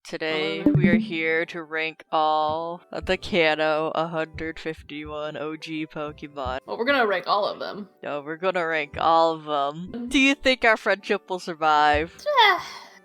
Today we are here to rank all of the Kanto 151 OG Pokemon. Well, we're gonna rank all of them. No, we're gonna rank all of them. Do you think our friendship will survive?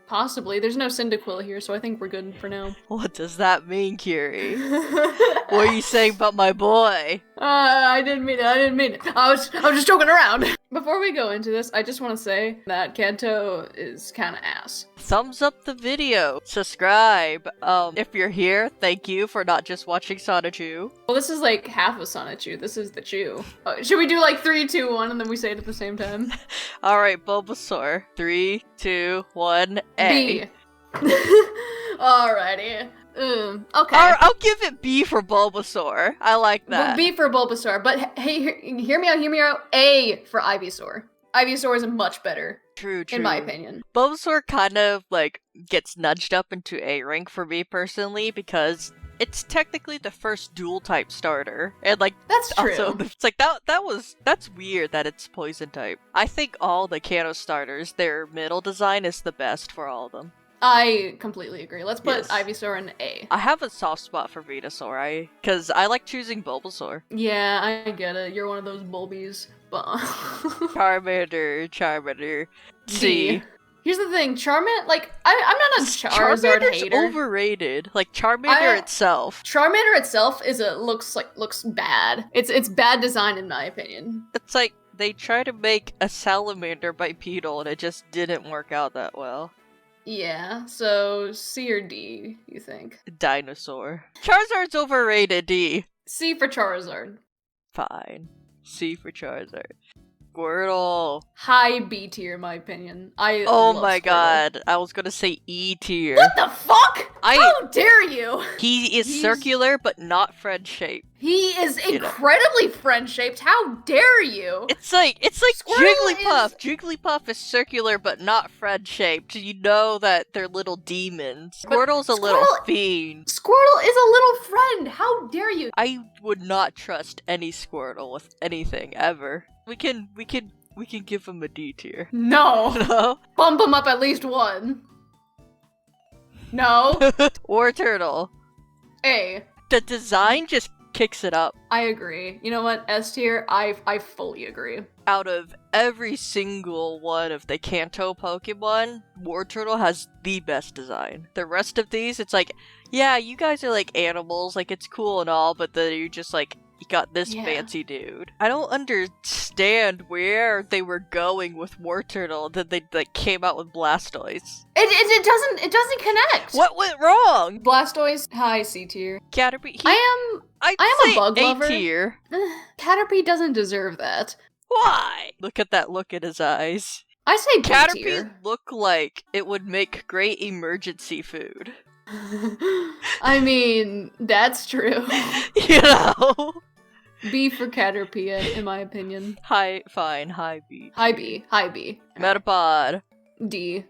Possibly. There's no Cyndaquil here, so I think we're good for now. What does that mean, Kiri? What are you saying about my boy? I didn't mean it. I was just joking around. Before we go into this, I just want to say that Kanto is kind of ass. Thumbs up the video. Subscribe. If you're here, thank you for not just watching Sonichu. Well, this is like half of Sonichu. This is the Chew. Should we do like 3, 2, 1, and then we say it at the same time? Alright, Bulbasaur. 3, 2, 1, A. B. Alrighty. Okay. I'll give it B for Bulbasaur. I like that. B for Bulbasaur, but hey, hear me out. A for Ivysaur. Ivysaur is much better. True. In my opinion. Bulbasaur kind of, gets nudged up into A rank for me personally, because it's technically the first dual-type starter. And, that's true. Also, it's that's weird that it's poison type. I think all the Kanto starters, their middle design is the best for all of them. I completely agree. Let's put Yes. Ivysaur in A. I have a soft spot for Venusaur, because I like choosing Bulbasaur. Yeah, I get it. You're one of those Bulbies. But Charmander. C. D. Here's the thing, Charmander, I'm not a Charizard Charmander's hater. overrated. Charmander itself. Charmander itself looks bad. It's bad design in my opinion. It's like they try to make a salamander bipedal and it just didn't work out that well. Yeah, so C or D, you think? Dinosaur. Charizard's overrated, D. C for Charizard. Fine. C for Charizard. Squirtle. High B tier, in my opinion. Oh love my Squirtle. god. I was gonna say E tier. What the fuck? How dare you? He is circular, but not friend-shaped. He is incredibly friend-shaped. How dare you? It's like Squirtle Jigglypuff. Jigglypuff is circular, but not friend-shaped. You know that they're little demons. Squirtle's a little fiend. Squirtle is a little friend. How dare you? I would not trust any Squirtle with anything ever. We can give him a D tier. No. No? Bump him up at least one. No. Or Turtle. A. The design just kicks it up. I agree. You know what? S tier, I fully agree. Out of every single one of the Kanto Pokemon, Wartortle has the best design. The rest of these, it's like, yeah, you guys are like animals, it's cool and all, but then you're just you got this fancy dude. I don't understand where they were going with Wartortle that they came out with Blastoise. It doesn't connect. What went wrong? Blastoise, high C tier. Caterpie. I am a bug lover. A tier. Caterpie doesn't deserve that. Why? Look at that look in his eyes. I say B Caterpie tier. look like it would make great emergency food. I mean, that's true. You know? B for Caterpie, in my opinion. High B. High B. Metapod. D.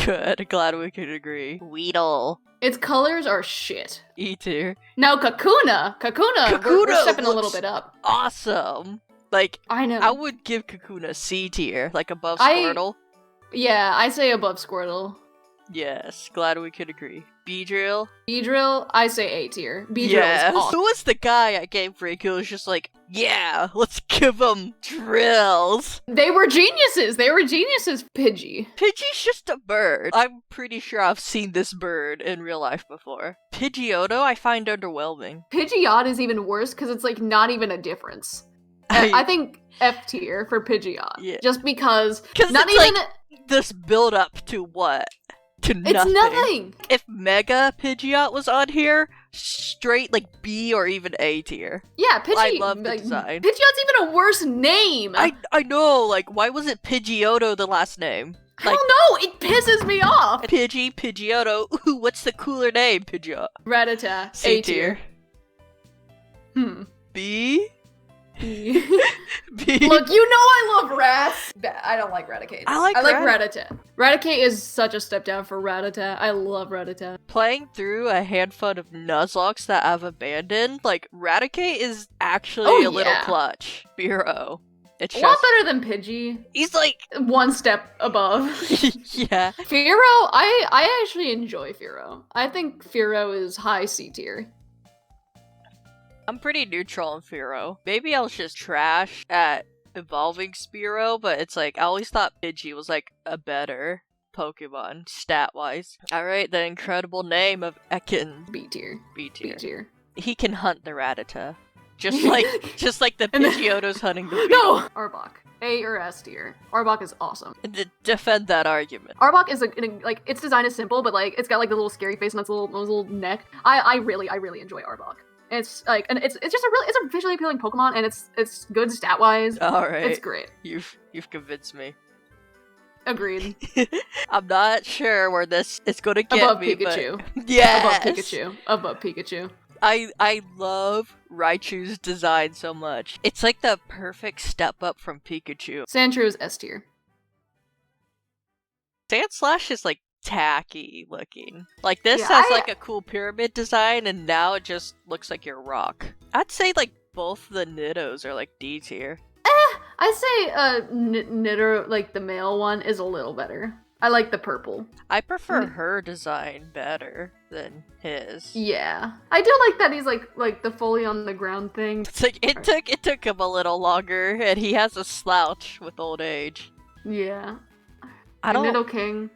Good, glad we could agree. Weedle. Its colors are shit. E tier. Now Kakuna, we're stepping a little bit up. Awesome. I know. I would give Kakuna C tier, above Squirtle. Yeah, I say above Squirtle. Yes, glad we could agree. Beedrill? Beedrill, I say A tier. Beedrill is awesome. Who was the guy at Game Freak who was just yeah, let's give him drills? They were geniuses, Pidgey. Pidgey's just a bird. I'm pretty sure I've seen this bird in real life before. Pidgeotto I find underwhelming. Pidgeot is even worse because it's not even a difference. I think F tier for Pidgeot. Yeah. Just because not even this build up to what? To nothing. It's nothing. If Mega Pidgeot was on here, straight B or even A tier. Yeah, Pidgey. I love the design. Pidgeot's even a worse name. I know. Why was it Pidgeotto the last name? I don't know. It pisses me off. Pidgeotto. Ooh, what's the cooler name? Pidgeot. Rattata. C A tier. B. B. Look, you know I love rats. I don't like Raticate. I like Rattata. Raticate is such a step down for Rattata. I love Rattata. Playing through a handful of Nuzlocke that I've abandoned, Raticate is actually a little clutch. Bureau. It's a lot just... better than Pidgey. He's like... one step above. Yeah. Fearow, I actually enjoy Fearow. I think Fearow is high C tier. I'm pretty neutral on Fearow. Maybe I was just trash at evolving Spearow, but it's like, I always thought Pidgey was like a better Pokemon, stat-wise. Alright, the incredible name of Ekans. B tier. B tier. B tier. He can hunt the Rattata. Just like the Pidgeotto's hunting the beetle. No! Arbok. A or S tier. Arbok is awesome. Defend that argument. Arbok is like its design is simple, but like it's got like the little scary face and its little neck. I really enjoy Arbok. It's like, and it's just it's a visually appealing Pokemon, and it's good stat wise. All right, it's great. You've convinced me. Agreed. I'm not sure where this is going to get above me, Pikachu. But yes! Above Pikachu. Above Pikachu. I love Raichu's design so much. It's like the perfect step up from Pikachu. Sandshrew is S tier. Sandslash is like tacky looking. Like this has like a cool pyramid design, and now it just looks like your rock. I'd say like both the Niddos are like D tier. I'd say Nido, like the male one, is a little better. I like the purple. I prefer her design better than his. Yeah, I do like that he's like the fully on the ground thing. It's like it took him a little longer, and he has a slouch with old age. Yeah, I don't. Nidoking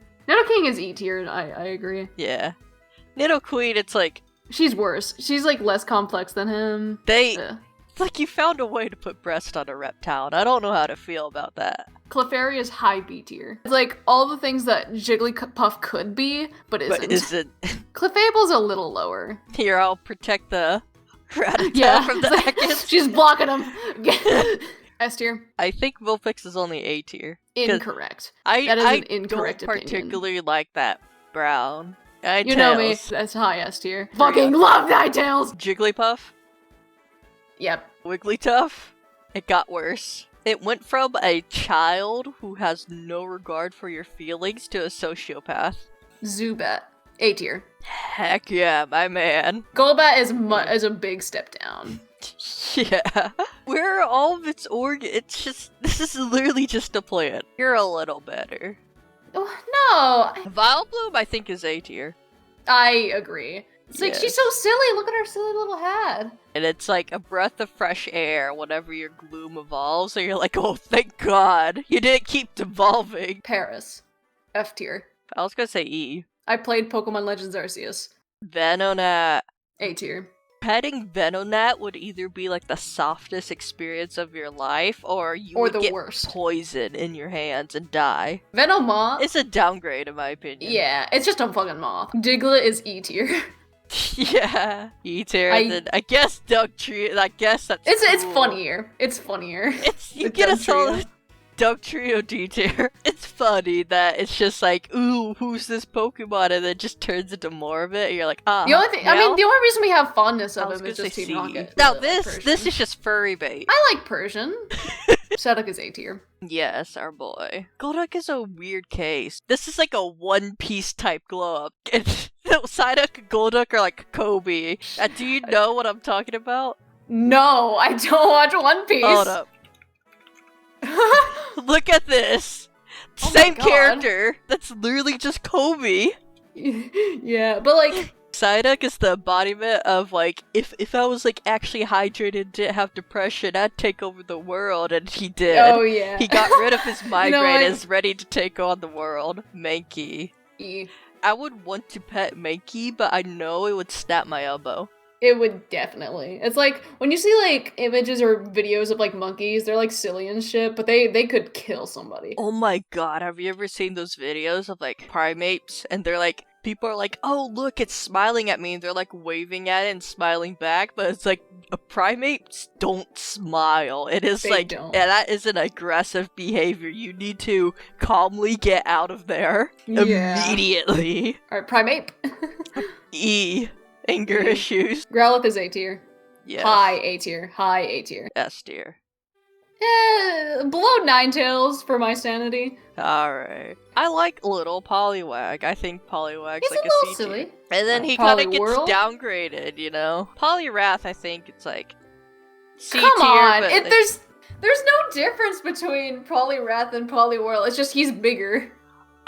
is E tier. I agree. Yeah, Nidoqueen. It's like she's worse. She's like less complex than him. It's like you found a way to put breast on a reptile, and I don't know how to feel about that. Clefairy is high B tier. It's like all the things that Jigglypuff could be, but isn't. Clefable's a little lower. Here, I'll protect the Rattata from the Ekans. She's blocking him. S tier. I think Vulpix is only A tier. Incorrect. That is an incorrect don't particularly like that brown. You know me. That's high S tier. Fucking love Ninetales! Jigglypuff? Yep. Wigglytuff? It got worse. It went from a child who has no regard for your feelings to a sociopath. Zubat. A tier. Heck yeah, my man. Golbat is a big step down. Yeah. Where are all of its this is literally just a plant. You're a little better. Oh, no. Vileplume, I think, is A tier. I agree. It's like, she's so silly. Look at her silly little head. And it's like a breath of fresh air whenever your gloom evolves, so you're like, oh, thank God. You didn't keep devolving. Paris. F tier. I was gonna say E. I played Pokemon Legends Arceus. Venonat. A tier. Petting Venonat would either be like the softest experience of your life, or you would get worst. Poison in your hands and die. Venomoth. It's a downgrade in my opinion. Yeah, it's just a fucking moth. Diglett is E tier. Yeah, E tier. And then I guess Dugtrio. I guess that's it's cool. funnier. It's funnier. You get a solid Dugtrio D tier. It's funny that it's just like, ooh, who's this Pokemon, and then just turns into more of it. And you're like, ah. The only thing, the only reason we have fondness of him is just Team Rocket. Now this is just furry bait. I like Persian. Psyduck is A tier. Yes, our boy. Golduck is a weird case. This is like a One Piece type glow up. Psyduck and Golduck are like Kobe. Do you know what I'm talking about? No, I don't watch One Piece. Hold up. Look at this. Same character. That's literally just Kobe. Yeah, but like Psyduck is the embodiment of like, if I was like actually hydrated and didn't have depression, I'd take over the world, and he did. Oh yeah. He got rid of his migraine and is ready to take on the world. Mankey. E. I would want to pet Mankey, but I know it would snap my elbow. It would definitely. It's like when you see like images or videos of like monkeys, they're like silly and shit, but they could kill somebody. Oh my god, have you ever seen those videos of like primates, and they're like, people are like, oh look, it's smiling at me, and they're like waving at it and smiling back, but it's like, primates don't smile. It is and that is an aggressive behavior. You need to calmly get out of there immediately. Alright, primate. E. Anger issues. Growlithe is A tier. Yes. High A tier. High A tier. S tier. Below Ninetales for my sanity. Alright. I like little Poliwag. I think Poliwag's He's like a little C silly. tier. And then he kind of gets downgraded, you know? Poliwrath, I think it's like C tier. Come on! There's no difference between Poliwrath and Poliwhirl. It's just he's bigger.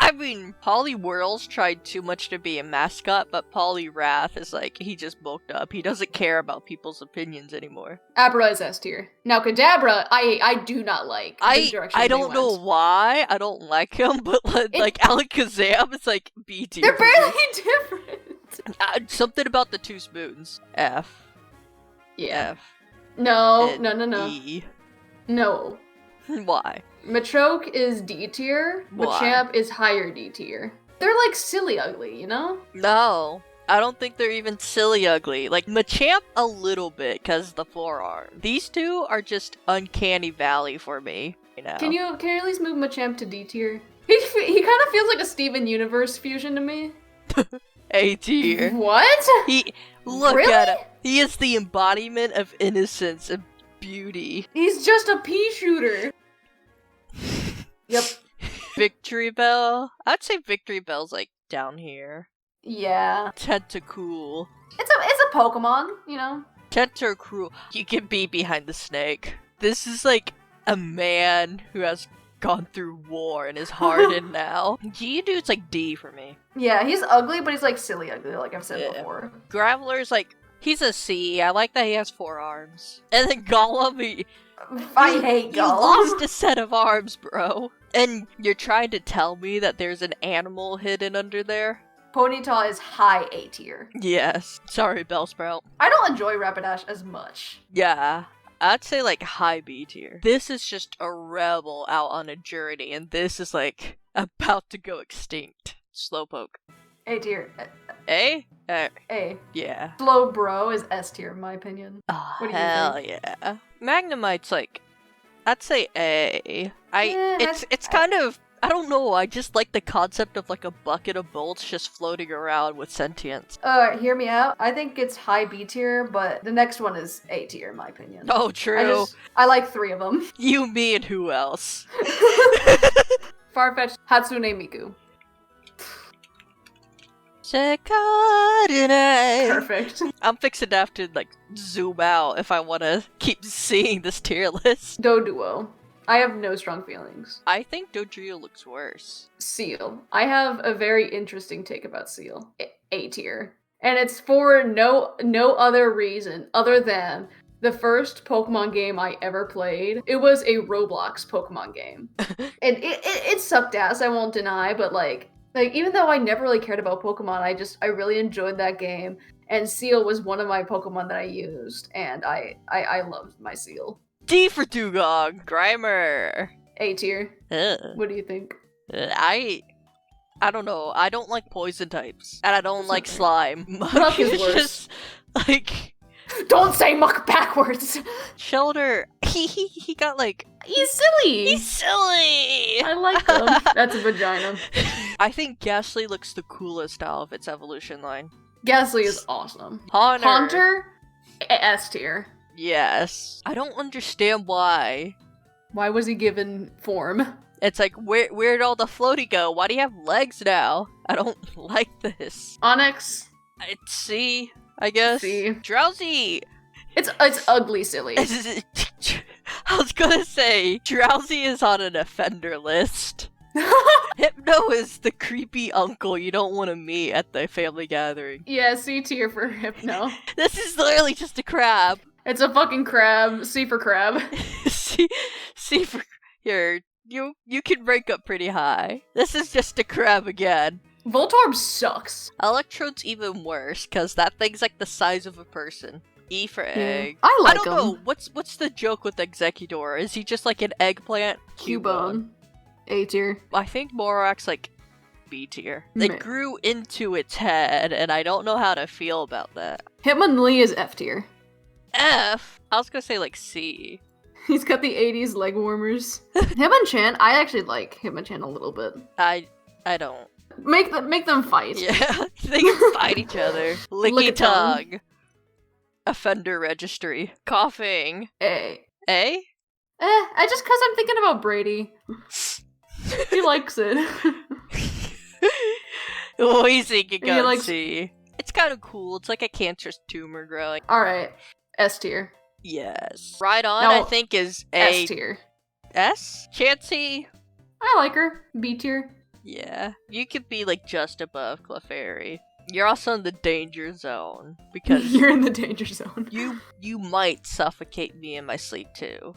I mean, Poliwhirl's tried too much to be a mascot, but Poliwrath is like, he just bulked up. He doesn't care about people's opinions anymore. Abra is S tier. Now Kadabra, I do not like. I don't know why I don't like him, but like Alakazam, it's like B tier. They're barely different. Something about the 2 spoons. F. Yeah. F. No. E. No. Why? Machoke is D tier. Why? Machamp is higher D tier. They're like silly ugly, you know? No. I don't think they're even silly ugly. Like, Machamp a little bit, because the forearm. These 2 are just uncanny valley for me, you know? Can you at least move Machamp to D tier? He kind of feels like a Steven Universe fusion to me. A tier. What? Look Really? at him. He is the embodiment of innocence and beauty. He's just a pea shooter. Yep. Victory Bell? I'd say Victory Bell's like down here. Yeah. Tentacool. It's a Pokemon, you know? Tentacruel. You can be behind the snake. This is like a man who has gone through war and is hardened now. Geodude's like D for me. Yeah, he's ugly, but he's like silly ugly, like I've said before. Graveler's like, he's a C. I like that he has 4 arms. And then Golem, I hate Golem. You lost a set of arms, bro. And you're trying to tell me that there's an animal hidden under there? Ponyta is high A tier. Yes. Sorry, Bellsprout. I don't enjoy Rapidash as much. Yeah. I'd say like high B tier. This is just a rebel out on a journey, and this is like about to go extinct. Slowpoke. A tier. A? A. Yeah. Slowbro is S tier, in my opinion. Oh, What do you hell think? yeah. Magnemite's like, I'd say A. It's I- kind of, I don't know, I just like the concept of like a bucket of bolts just floating around with sentience. Hear me out. I think it's high B tier, but the next one is A tier, in my opinion. Oh, true. I like 3 of them. You, me, and who else? Farfetch'd Hatsune Miku. Perfect. I'm fixing to have to like zoom out if I want to keep seeing this tier list. Doduo. I have no strong feelings. I think Dodrio looks worse. Seal. I have a very interesting take about Seal. A tier. And it's for no other reason other than the first Pokemon game I ever played. It was a Roblox Pokemon game. And it sucked ass, I won't deny, but like even though I never really cared about Pokemon, I really enjoyed that game. And Seal was one of my Pokemon that I used, and I loved my Seal. D for Dugong. Grimer. A tier. Ugh. What do you think? I don't know. I don't like poison types, and I don't like slime. Muck is It's worse. just, like, Don't say muck backwards! Shelter. He got like, He's silly! he's silly. I like him. That's a vagina. I think Ghastly looks the coolest out of its evolution line. Ghastly is awesome. Haunter. S tier. Yes. I don't understand why. Why was he given form? It's like, where'd all the floaty go? Why do you have legs now? I don't like this. Onyx. It's C, I guess. C. Drowsy. It's ugly silly. I was gonna say, Drowsy is on an offender list. Hypno is the creepy uncle you don't want to meet at the family gathering. Yeah, C tier for Hypno. This is literally just a crab. It's a fucking crab. C for crab. See for here. You can rank up pretty high. This is just a crab again. Voltorb sucks. Electrode's even worse, cause that thing's like the size of a person. E for egg. I like don't him. know. What's the joke with Executor? Is he just like an eggplant? Cubone. A tier. I think Morak's like B tier. It Meh. grew into its head, and I don't know how to feel about that. Hitmonlee is F tier. F? I was gonna say like C. He's got the 80s leg warmers. Hitmonchan, I actually like Hitmonchan a little bit. I don't. Make them fight. Yeah, they can fight each other. Licky Lick a tongue. tongue. Offender registry. Coughing. A. A? I just cause I'm thinking about Brady. He likes it. Wheezing can He go likes- C. It's kind of cool. It's like a cancerous tumor growing. Alright. S tier. Yes. Ride On, Now, I think, is S a tier. S? Chansey? I like her. B tier. Yeah. You could be, like, just above Clefairy. You're also in the danger zone, because You're in the danger zone. you might suffocate me in my sleep, too.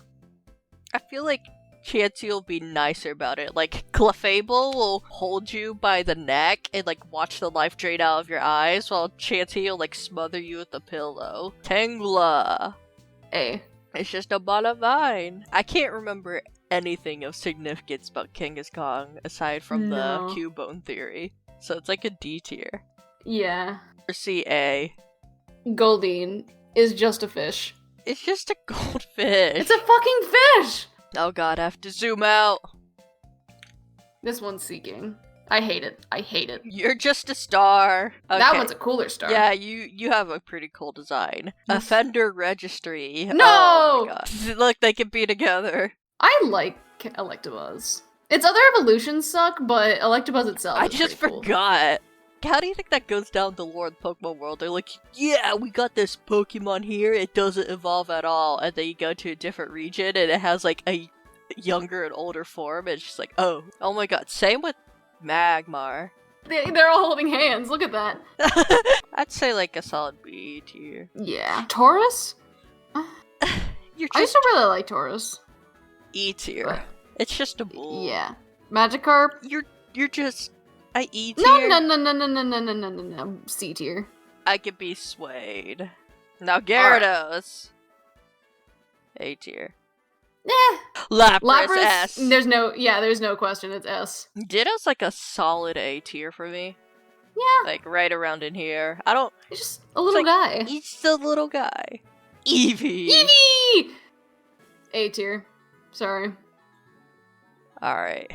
I feel like Chansey will be nicer about it. Like, Clefable will hold you by the neck and, like, watch the life drain out of your eyes, while Chansey will, like, smother you with a pillow. Tangela! A. It's just a bottom line. I can't remember anything of significance about Genghis Khan aside from the No. Cubone theory. So it's like a D tier. Yeah. Or CA. Goldeen is just a fish. It's just a goldfish. It's a fucking fish! Oh god, I have to zoom out. This one's seeking. I hate it. I hate it. You're just a star. Okay. That one's a cooler star. Yeah, you have a pretty cool design. Offender registry. No! Oh my god. Look, they can be together. I like Electabuzz. Its other evolutions suck, but Electabuzz itself I is just pretty cool. forgot. How do you think that goes down the lore of the Pokemon world? They're like, yeah, we got this Pokemon here, it doesn't evolve at all. And then you go to a different region and it has like a younger and older form, and it's just like, oh my god. Same with Magmar. They're all holding hands. Look at that. I'd say like a solid B tier. Yeah. Taurus? You're I just used to really like Taurus. E tier. It's just a bull. Yeah. Magikarp? You're just a E tier. No. C tier. I could be swayed. Now Gyarados. A tier. Eh. Lapras S. There's no question. It's S. Ditto's like a solid A tier for me. Yeah. Like right around in here. He's just a little guy. He's still a little guy. Eevee. Eevee! A tier. Sorry. Alright.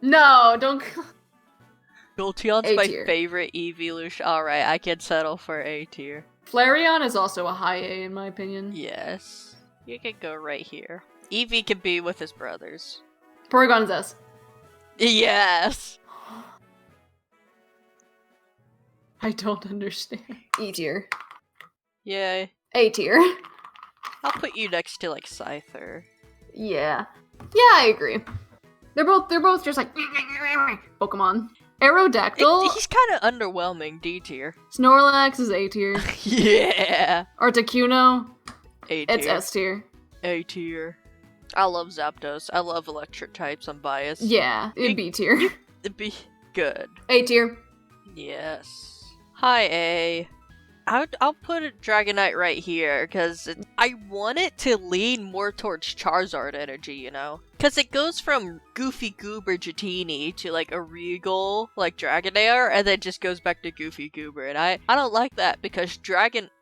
No, don't. Jolteon's A my tier. favorite evolution. Alright, I can settle for A tier. Flareon is also a high A in my opinion. Yes. You could go right here. Eevee can be with his brothers. Porygon is S. Yes! I don't understand. E tier. Yay. A tier. I'll put you next to like Scyther. Yeah. Yeah, I agree. They're both just like Pokemon. Aerodactyl. He's kind of underwhelming. D tier. Snorlax is A tier. Yeah. Articuno. A tier. It's S tier. A tier. I love Zapdos. I love electric types. I'm biased. Yeah, it'd B tier. It'd be good. A tier. Yes. High A. I'll put a Dragonite right here, because I want it to lean more towards Charizard energy, you know? Because it goes from Goofy Goober Dratini to like a Regal, like Dragonair, and then just goes back to Goofy Goober, and I don't like that, because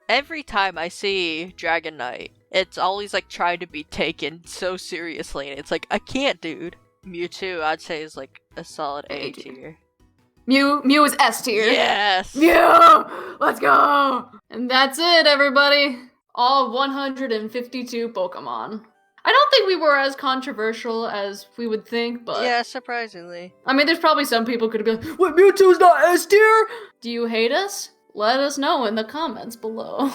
every time I see Dragonite, it's always like trying to be taken so seriously, and it's like, I can't, dude. Mewtwo, I'd say, is like a solid A tier. Mew is S tier. Yes! Mew! Let's go! And that's it, everybody. All 152 Pokemon. I don't think we were as controversial as we would think, but... Yeah, surprisingly. I mean, there's probably some people could be like, what, Mewtwo's not S tier? Do you hate us? Let us know in the comments below.